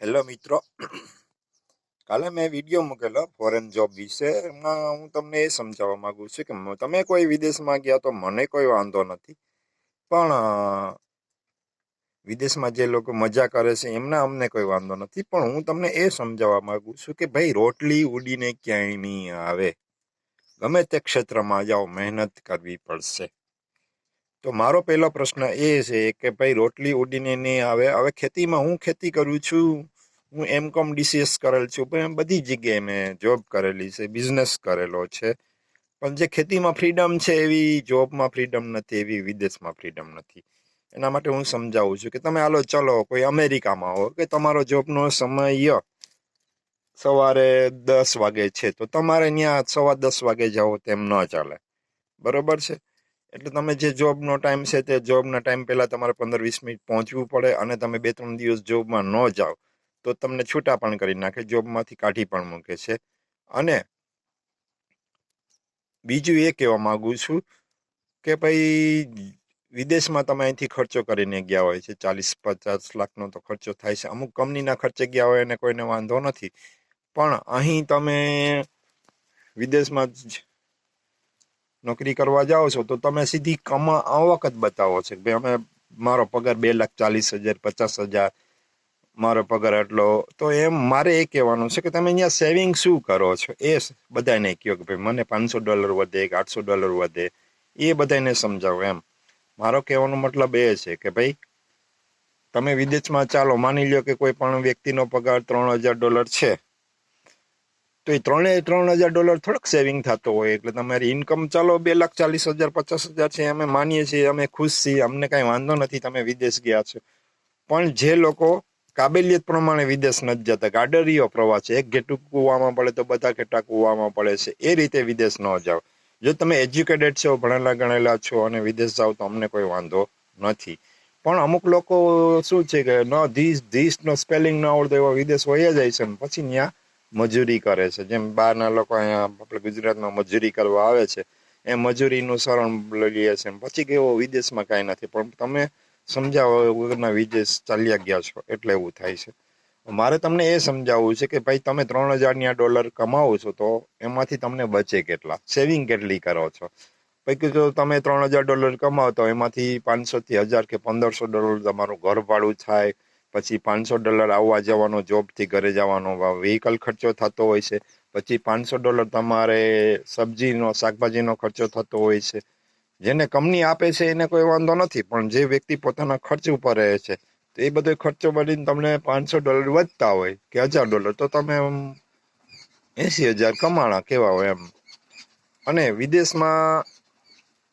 Hello મિત્રો, કાલે મેં વિડીયો મૂકેલો ફોરેન જોબ વિશે. એમાં હું તમને એ સમજાવવા માંગુ છું કે તમે કોઈ વિદેશમાં ગયા તો મને કોઈ વાંધો નથી, પણ વિદેશમાં જે લોકો મજા કરે છે એમને અમને કોઈ વાંધો નથી. પણ હું તમને એ સમજાવવા માંગુ છું કે ભાઈ, રોટલી ઉડીને ક્યાંય નહીં આવે. ગમે તે ક્ષેત્રમાં જાઓ, મહેનત કરવી પડશે. તો મારો પહેલો પ્રશ્ન એ છે કે ભાઈ, રોટલી ઉડીને નહીં આવે. હવે ખેતીમાં હું ખેતી કરું છું, હું M.Com DCS કરેલ છું, પણ બધી જગ્યાએ મેં જોબ કરેલી છે, બિઝનેસ કરેલો છે. પણ જે ખેતીમાં ફ્રીડમ છે એવી જોબમાં ફ્રીડમ નથી, એવી વિદેશમાં ફ્રીડમ નથી. એના માટે હું સમજાવું છું કે તમે હાલો ચલો કોઈ અમેરિકામાં હો કે તમારો જોબનો સમય સવારે 10 વાગે છે, તો તમારે ત્યાં 10:15 વાગે જાઓ તેમ ન ચાલે, બરોબર છે? એટલે તમે જે જોબનો ટાઈમ છે તે જોબના ટાઈમ પહેલાં તમારે 15-20 મિનિટ પહોંચવું પડે. અને તમે 2-3 દિવસ જોબમાં ન જાઓ તો તમને છૂટા પણ કરી નાખે, જોબમાંથી કાઢી પણ મૂકે છે. અને બીજું એ કહેવા માગું છું કે ભાઈ, વિદેશમાં તમે અહીંથી ખર્ચો કરીને ગયા હોય છે, 40-50 લાખનો તો ખર્ચો થાય છે. અમુક કંપનીના ખર્ચે ગયા હોય અને કોઈને વાંધો નથી, પણ અહીં તમે વિદેશમાં નોકરી કરવા જાઓ છો તો તમે સીધી આવક જ બતાવો છો. ભાઈ, અમે મારો પગાર 2,40,000, 50,000 મારો પગાર એટલો. તો એમ મારે એ કહેવાનું છે કે તમે અહીંયા સેવિંગ શું કરો છો એ બધાને કહો કે ભાઈ મને $500 વધે કે $800 વધે, એ બધાને સમજાવો. એમ મારો કહેવાનો મતલબ એ છે કે ભાઈ, તમે વિદેશમાં ચાલો માની લો કે કોઈ પણ વ્યક્તિનો પગાર $3,000 છે, તો એ $3,000 થોડોક સેવિંગ થતો હોય. એટલે તમારી ઇન્કમ ચાલો 2,40,000, 50,000 છે, અમે માનીએ છીએ, અમે ખુશ છીએ, અમને કાંઈ વાંધો નથી તમે વિદેશ ગયા છો. પણ જે લોકો કાબેલિયત પ્રમાણે વિદેશ નથી જતા, ગાડરીયો પ્રવાસ છે, એક ઘેટું કૂવામાં પડે તો બધા ઘેટા કૂવામાં પડે છે, એ રીતે વિદેશ ન જાઓ. જો તમે એજ્યુકેટેડ છો, ભણેલા ગણેલા છો અને વિદેશ જાઓ તો અમને કોઈ વાંધો નથી. પણ અમુક લોકો શું છે કે ધીસનો સ્પેલિંગ ન આવડતો એવા વિદેશ વયા જાય છે, પછી ત્યાં મજૂરી કરે છે. જેમ બહારના લોકો અહીંયા આપણે ગુજરાતમાં મજૂરી કરવા આવે છે, એ મજૂરીનું શરણ લઈએ છે, પછી કેવો વિદેશમાં કાંઈ નથી. પણ તમે સમજાવો વગરના વિદેશ ચાલ્યા ગયા છો એટલે એવું થાય છે. મારે તમને એ સમજાવવું છે કે ભાઈ, તમે $3,000 કમાવો છો તો એમાંથી તમને બચે કેટલા, સેવિંગ કેટલી કરો છો. પછી જો તમે $3,000 કમાવો તો એમાંથી 500થી 1,000 કે $1,500 તમારું ઘર ભાડું થાય. પછી $500 આવવા જવાનો, જોબથી ઘરે જવાનો વ્હીકલ ખર્ચો થતો હોય છે. પછી $500 તમારે સબ્જીનો, શાકભાજીનો ખર્ચો થતો હોય છે. જેને કંપની આપે છે એને કોઈ વાંધો નથી, પણ જે વ્યક્તિ પોતાના ખર્ચ ઉપર રહે છે, તો એ બધો ખર્ચો મળીને તમને $500 વધતા હોય કે $1,000, તો તમે 80,000 કમાણા કેવા હોય એમ. અને વિદેશમાં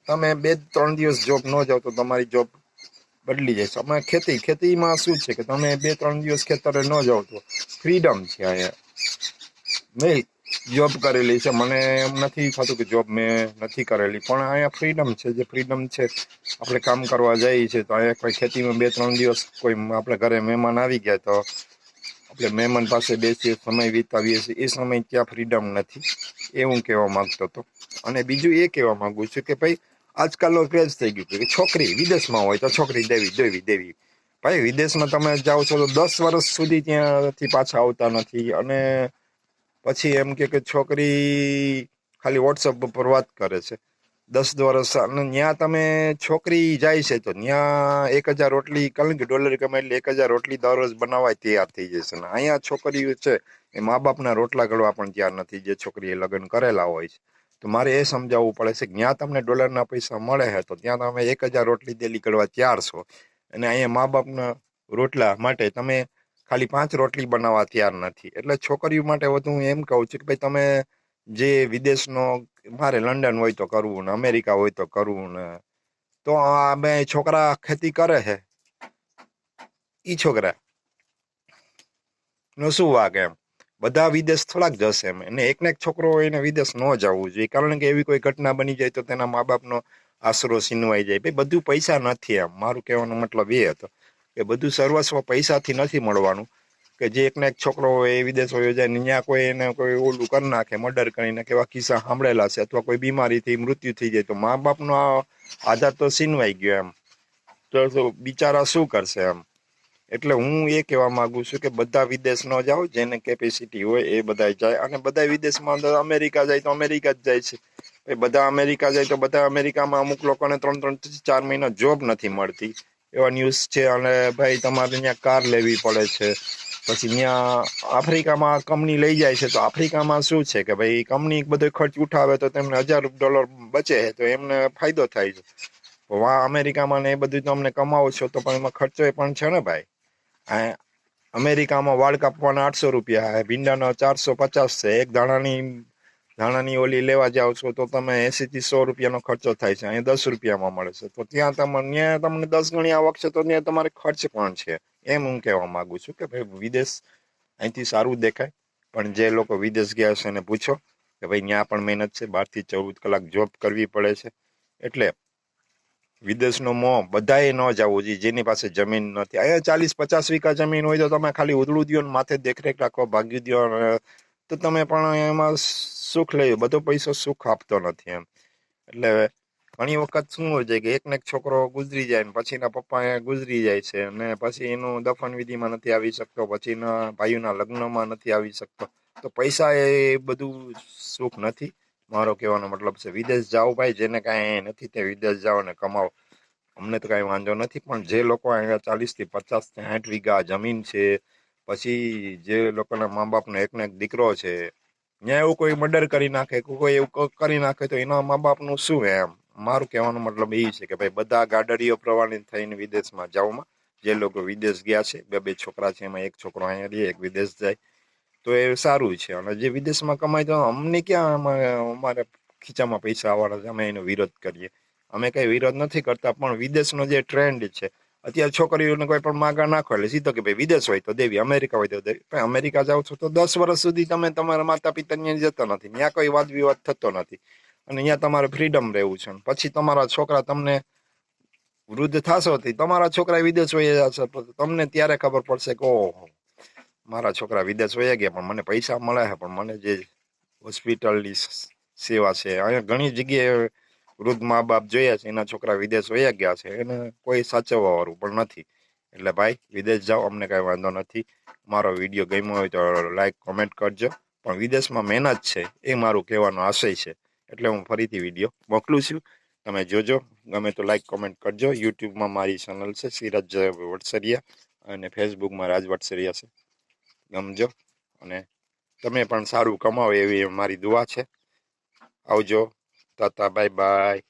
તમે 2-3 દિવસ જોબ ન જાઓ તો તમારી જોબ બદલી જાય છે. અમે ખેતીમાં શું છે કે તમે 2-3 દિવસ ખેતરે ન જાઓ તો ફ્રીડમ છે. અહીંયા મેં જોબ કરેલી છે, મને એમ નથી થતું કે જોબ મેં નથી કરેલી, પણ અહીંયા ફ્રીડમ છે. જે ફ્રીડમ છે, આપણે કામ કરવા જઈએ છીએ તો અહીંયા કોઈ ખેતીમાં 2-3 દિવસ કોઈ આપણે ઘરે મહેમાન આવી ગયા તો આપણે મહેમાન પાસે બેસીએ, સમય વિતાવીએ છીએ, એ સમય ત્યાં ફ્રીડમ નથી. એ હું કહેવા માગતો હતો. અને બીજું એ કહેવા માગું છું કે ભાઈ, આજકાલનો ક્રેઝ થઈ ગયું કે છોકરી વિદેશમાં હોય તો છોકરી દેવી. ભાઈ, વિદેશમાં તમે જાઓ છો તો 10 વર્ષ સુધી ત્યાંથી પાછા આવતા નથી. અને પછી એમ કે છોકરી ખાલી વોટ્સઅપ ઉપર વાત કરે છે 10 વર્ષ. અને ત્યાં તમે છોકરી જાય છે તો ત્યાં 1,000 રોટલી, કારણ કે ડોલર કમાય એટલે 1,000 રોટલી દરરોજ બનાવવા તૈયાર થઈ જશે. ને અહીંયા છોકરીઓ છે એ મા બાપના રોટલા ગળવા પણ તૈયાર નથી, જે છોકરીએ લગ્ન કરેલા હોય છે. તો મારે એ સમજાવવું પડે છે કે ત્યાં તમને ડોલરના પૈસા મળે છે તો ત્યાં તમે 1,000 રોટલી ડેલી કરવા તૈયાર છો, અને અહીંયા મા બાપના રોટલા માટે તમે ખાલી 5 રોટલી બનાવવા તૈયાર નથી. એટલે છોકરીઓ માટે વધુ હું એમ કહું છું કે ભાઈ, તમે જે વિદેશનો, મારે લંડન હોય તો કરવું ને અમેરિકા હોય તો કરવું ને, તો આ બે છોકરા ખેતી કરે છે, ઈ છોકરા નો શું વાગ એમ. બધા વિદેશ થોડાક જશે એમ. અને એકને એક છોકરો હોય એને વિદેશ ન જવું જોઈએ, કારણ કે એવી કોઈ ઘટના બની જાય તો તેના મા બાપનો આશરો છીનવાઈ જાય. ભાઈ, બધું પૈસા નથી એમ. મારું કહેવાનો મતલબ એ હતો કે બધું સર્વસ્વ પૈસાથી નથી મળવાનું. કે જે એકને એક છોકરો હોય એ વિદેશ હોય જાય ને ત્યાં કોઈ એને કોઈ ઓલું કરી નાખે, મર્ડર કરીને, કેવા કિસ્સા સાંભળેલા છે, અથવા કોઈ બીમારીથી મૃત્યુ થઈ જાય તો મા બાપનો આધાર તો છીનવાઈ ગયો એમ. તો બિચારા શું કરશે એમ. એટલે હું એ કહેવા માંગુ છું કે બધા વિદેશ ન જાઓ, જેને કેપેસિટી હોય એ બધા જાય, અને બધા વિદેશમાં અંદર અમેરિકા જાય તો અમેરિકા જ જાય છે. બધા અમેરિકા જાય તો બધા અમેરિકામાં અમુક લોકોને 3-4 મહિના જોબ નથી મળતી, એવા ન્યૂઝ છે. અને ભાઈ તમારે ત્યાં કાર લેવી પડે છે, પછી ત્યાં આફ્રિકામાં કંપની લઈ જાય છે, તો આફ્રિકામાં શું છે કે ભાઈ કંપની બધો ખર્ચ ઉઠાવે તો તેમને $1000 બચે છે, તો એમને ફાયદો થાય છે. વાં અમેરિકામાં ને એ બધું તમને કમાવો છો તો પણ એમાં ખર્ચો પણ છે ને ભાઈ. આ અમેરિકામાં વાળ કાપવાના $800, ભીંડાના 450 છે. એક ધાણાની ઓલી લેવા જાઓ છો તો તમે 80-100 રૂપિયાનો ખર્ચો થાય છે. અહીંયા $10 મળે છે, તો ત્યાં તમને 10 ગણી આવક છે, તો ત્યાં તમારે ખર્ચ પણ છે. એમ હું કહેવા માંગુ છું કે ભાઈ વિદેશ અહીંથી સારું દેખાય, પણ જે લોકો વિદેશ ગયા છે એને પૂછો કે ભાઈ ત્યાં પણ મહેનત છે, 12 થી 14 કલાક જોબ કરવી પડે છે. એટલે વિદેશનો મોહ બધાએ ન જવું જોઈએ જેની પાસે જમીન નથી. અહીંયા 40-50 વીઘા જમીન હોય તો તમે ખાલી ઉધડું દો ને માથે દેખરેખ રાખો, ભાગ્યું દો, તો તમે પણ એમાં સુખ લઈ. બધો પૈસો સુખ આપતો નથી એમ. એટલે ઘણી વખત શું હોય છે કે એકને એક છોકરો ગુજરી જાય ને પછી એના પપ્પા ગુજરી જાય છે, અને પછી એનું દફન વિધિમાં નથી આવી શકતો, પછી એના ભાઈઓના લગ્નમાં નથી આવી શકતો, તો પૈસા એ બધું સુખ નથી. મારો કહેવાનો મતલબ છે વિદેશ જાઓ ભાઈ, જેને કાંઈ નથી તે વિદેશ જાઓ ને કમાઓ, અમને તો કાંઈ વાંધો નથી. પણ જે લોકો અહીંયા 40-50-60 વીઘા જમીન છે, પછી જે લોકોના મા બાપનો એકને એક દીકરો છે, ત્યાં એવું કોઈ મર્ડર કરી નાખે, કોઈ એવું કરી નાખે, તો એના મા બાપનું શું એમ. મારું કહેવાનો મતલબ એ છે કે ભાઈ બધા ગાડડીઓ પ્રવાહિત થઈને વિદેશમાં જાઓમાં. જે લોકો વિદેશ ગયા છે, 2-2 છોકરા છે, એમાં એક છોકરો અહીંયા રહે, એક વિદેશ જાય, તો એ સારું છે. અને જે વિદેશમાં કમાય તો અમને ક્યાં અમારે ખીચામાં પૈસા આવવાના છે અમે એનો વિરોધ કરીએ? અમે કઈ વિરોધ નથી કરતા, પણ વિદેશનો જે ટ્રેન્ડ છે અત્યારે છોકરીઓને કોઈ પણ માગા નાખો એટલે સીધો કે ભાઈ વિદેશ હોય તો દેવી, અમેરિકા હોય તો દેવી. અમેરિકા જાઓ છો તો 10 વર્ષ સુધી તમે તમારા માતા પિતા ત્યાં જતા નથી, ત્યાં કોઈ વાદ વિવાદ થતો નથી, અને અહીંયા તમારે ફ્રીડમ રહેવું છે. પછી તમારા છોકરા તમને વૃદ્ધ થશો, તમારા છોકરા વિદેશ વહી જશે, તમને ત્યારે ખબર પડશે કે ઓહો મારા છોકરા વિદેશ વહી ગયા, પણ મને પૈસા મળે છે, પણ મને જે હોસ્પિટલની સેવા છે અહીંયા ઘણી જગ્યાએ વૃદ્ધ મા બાપ જોયા છે, એના છોકરા વિદેશ વયા ગયા છે, એને કોઈ સાચવવા વાળું પણ નથી. એટલે ભાઈ વિદેશ જાઓ, અમને કાંઈ વાંધો નથી. મારો વિડીયો ગમ્યો હોય તો લાઈક કોમેન્ટ કરજો, પણ વિદેશમાં મહેનત છે એ મારું કહેવાનો આશય છે. એટલે હું ફરીથી વિડીયો મોકલું છું, તમે જોજો. ગમે તો લાઈક કોમેન્ટ કરજો. યુટ્યુબમાં મારી ચેનલ છે સિરાજ વડસરિયા, અને ફેસબુકમાં રાજ વડસરિયા છે, ગમજો. અને તમે પણ સારું કમાવો એવી મારી દુઆ છે. આવજો, તાતા, બાય બાય.